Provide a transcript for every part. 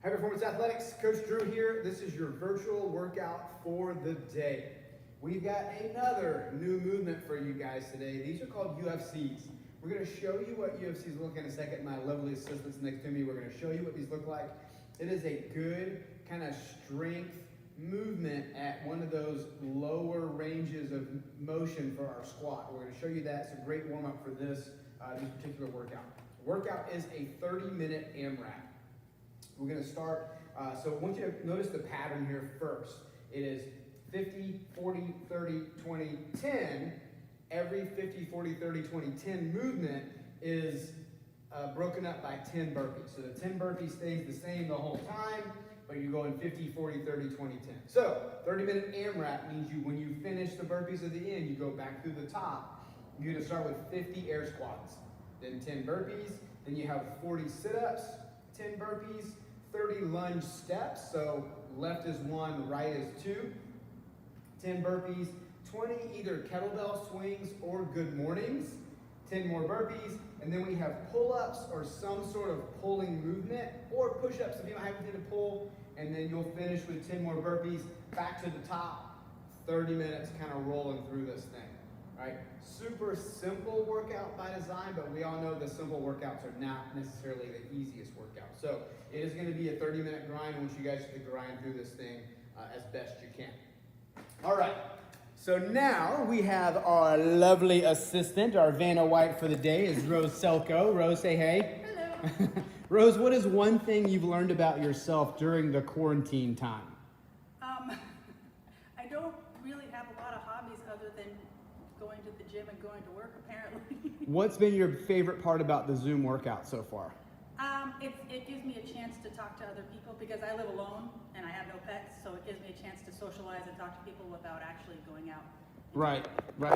High Performance Athletics, Coach Drew here. This is your virtual workout for the day. We've got another new movement for you guys today. These are called UFCs. We're going to show you what UFCs look like in a second. My lovely assistants next to me, we're going to show you what these look like. It is a good kind of strength movement at one of those lower ranges of motion for our squat. We're going to show you that. It's a great warm-up for this particular workout. The workout is a 30-minute AMRAP. We're going to start, so I want you to notice the pattern here first. It is 50, 40, 30, 20, 10. Every 50, 40, 30, 20, 10 movement is broken up by 10 burpees. So the 10 burpees stays the same the whole time, but you go in 50, 40, 30, 20, 10. So 30-minute AMRAP means when you finish the burpees at the end, you go back through the top. You're going to start with 50 air squats, then 10 burpees, then you have 40 sit-ups, 10 burpees, 30 lunge steps, so left is 1, right is 2, 10 burpees, 20 either kettlebell swings or good mornings, 10 more burpees, and then we have pull-ups or some sort of pulling movement, or push-ups if you don't have anything to pull, and then you'll finish with 10 more burpees, back to the top, 30 minutes kind of rolling through this thing. Right? Super simple workout by design, but we all know the simple workouts are not necessarily the easiest workout. So it is going to be a 30-minute grind. I want you guys to grind through this thing as best you can. All right. So now we have our lovely assistant, our Vanna White for the day is Rose Selko. Rose, say hey. Hello. Rose, what is one thing you've learned about yourself during the quarantine time? I don't really have a lot of hobbies other than going to the gym and going to work, apparently. What's been your favorite part about the Zoom workout so far? It gives me a chance to talk to other people because I live alone and I have no pets, so it gives me a chance to socialize and talk to people without actually going out. Right,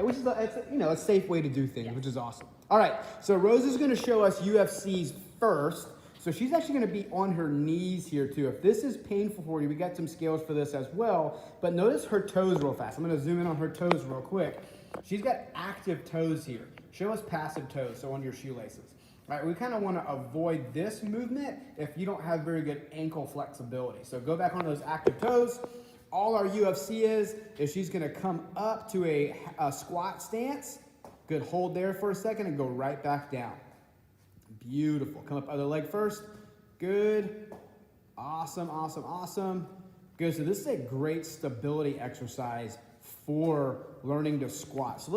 which is a safe way to do things, Yeah. which is awesome. All right, so Rose is going to show us UFCs first. So she's actually going to be on her knees here too. If this is painful for you, we got some scales for this as well. But notice her toes real fast. I'm going to zoom in on her toes real quick. She's got active toes here. Show us passive toes, so on your shoelaces. All right, we kind of want to avoid this movement if you don't have very good ankle flexibility. So go back on those active toes. All our UFC is she's going to come up to a squat stance. Good, hold there for a second and go right back down. Beautiful. Come up other leg first. Good. Awesome, awesome, awesome. Good. So this is a great stability exercise for learning to squat. So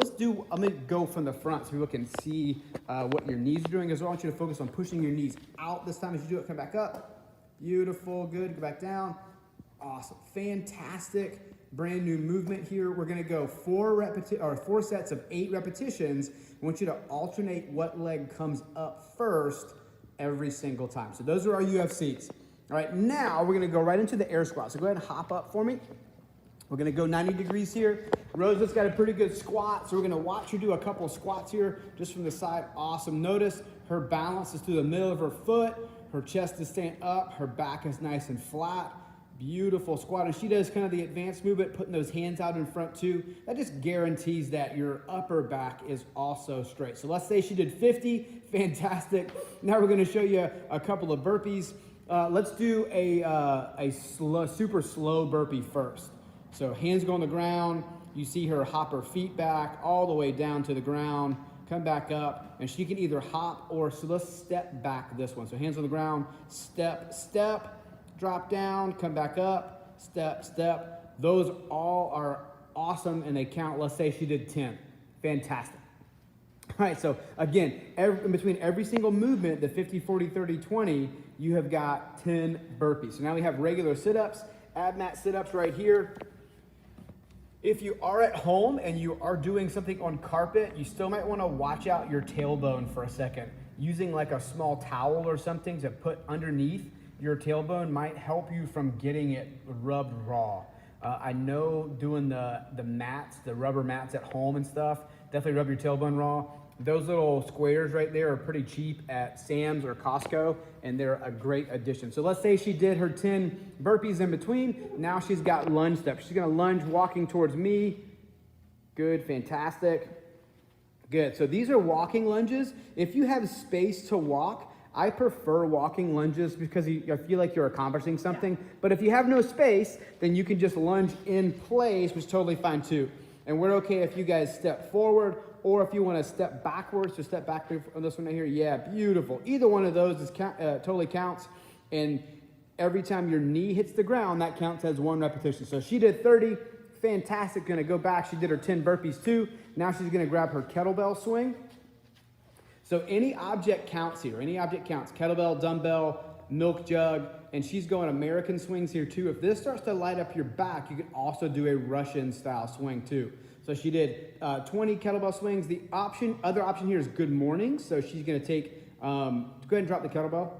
I'm going to go from the front so people can see what your knees are doing as well. I want you to focus on pushing your knees out this time as you do it. Come back up. Beautiful. Good. Go back down. Awesome. Fantastic. Brand new movement here. We're going to go 4 sets of 8 repetitions. I want you to alternate what leg comes up first every single time. So those are our UFCs. All right, now we're going to go right into the air squat. So go ahead and hop up for me. We're going to go 90 degrees here. Rose has got a pretty good squat, so we're going to watch her do a couple of squats here just from the side. Awesome. Notice her balance is through the middle of her foot. Her chest is staying up. Her back is nice and flat. Beautiful squat. And she does kind of the advanced movement, putting those hands out in front too. That just guarantees that your upper back is also straight. So let's say she did 50. Fantastic. Now we're going to show you a couple of burpees. Let's do a super slow burpee first. So hands go on the ground. You see her hop her feet back all the way down to the ground. Come back up. And she can either hop or, so let's step back this one. So hands on the ground. Step, step. Drop down, come back up, step, step. Those all are awesome and they count. Let's say she did 10. Fantastic. All right, so again, in between every single movement, the 50, 40, 30, 20, you have got 10 burpees. So now we have regular sit-ups, ab mat sit-ups right here. If you are at home and you are doing something on carpet, you still might want to watch out your tailbone for a second. Using like a small towel or something to put underneath your tailbone might help you from getting it rubbed raw. I know doing the mats, the rubber mats at home and stuff, definitely rub your tailbone raw. Those little squares right there are pretty cheap at Sam's or Costco, and they're a great addition. So let's say she did her 10 burpees in between. Now she's got lunge steps. She's gonna lunge walking towards me. Good, fantastic. Good, so these are walking lunges. If you have space to walk, I prefer walking lunges because I feel like you're accomplishing something. But if you have no space, then you can just lunge in place, which is totally fine too. And we're okay if you guys step forward or if you want to step backwards. So step back on this one right here. Yeah, beautiful. Either one of those is totally counts. And every time your knee hits the ground, that counts as 1 repetition. So she did 30. Fantastic. Going to go back. She did her 10 burpees too. Now she's going to grab her kettlebell swing. So any object counts here. Any object counts. Kettlebell, dumbbell, milk jug, and she's going American swings here too. If this starts to light up your back, you can also do a Russian style swing too. So she did 20 kettlebell swings. The other option here is good morning. So she's going to take, go ahead and drop the kettlebell.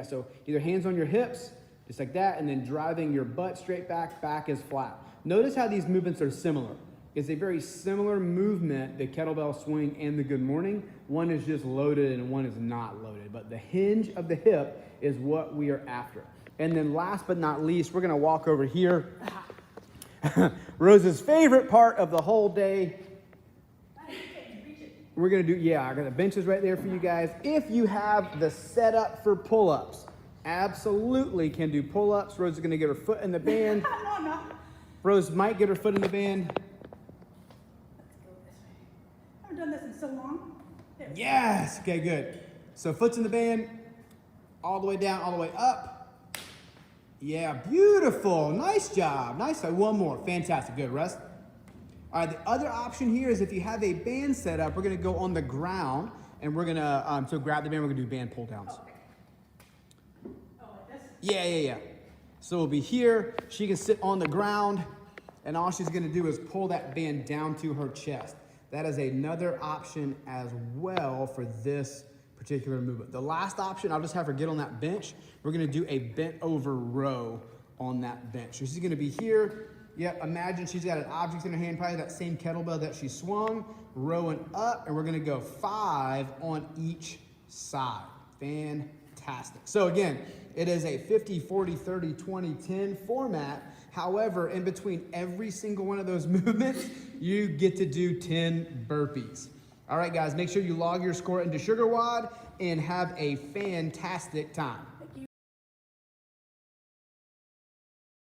So either hands on your hips, just like that, and then driving your butt straight back is flat. Notice how these movements are similar. It's a very similar movement, the kettlebell swing and the good morning. One is just loaded and one is not loaded, but the hinge of the hip is what we are after. And then last but not least, we're gonna walk over here. Rose's favorite part of the whole day. We're gonna do, I got the benches right there for you guys. If you have the setup for pull-ups, absolutely can do pull-ups. Rose is gonna get her foot in the band. No, I'm not. Rose might get her foot in the band. I haven't done this in so long. Yes, okay, good. So foot's in the band, all the way down, all the way up. Yeah, beautiful, nice job, nice. One more, fantastic, good, rest. All right, the other option here is if you have a band set up, we're gonna go on the ground and we're gonna, so grab the band, we're gonna do band pull downs. Oh, like this? Yeah. So we'll be here, she can sit on the ground and all she's gonna do is pull that band down to her chest. That is another option as well for this particular movement. The last option, I'll just have her get on that bench. We're gonna do a bent over row on that bench. So she's gonna be here. Yep, imagine she's got an object in her hand, probably that same kettlebell that she swung, rowing up, and we're gonna go 5 on each side. Fantastic. So again, it is a 50, 40, 30, 20, 10 format. However, in between every single one of those movements, you get to do 10 burpees. All right, guys, make sure you log your score into Sugar WOD and have a fantastic time.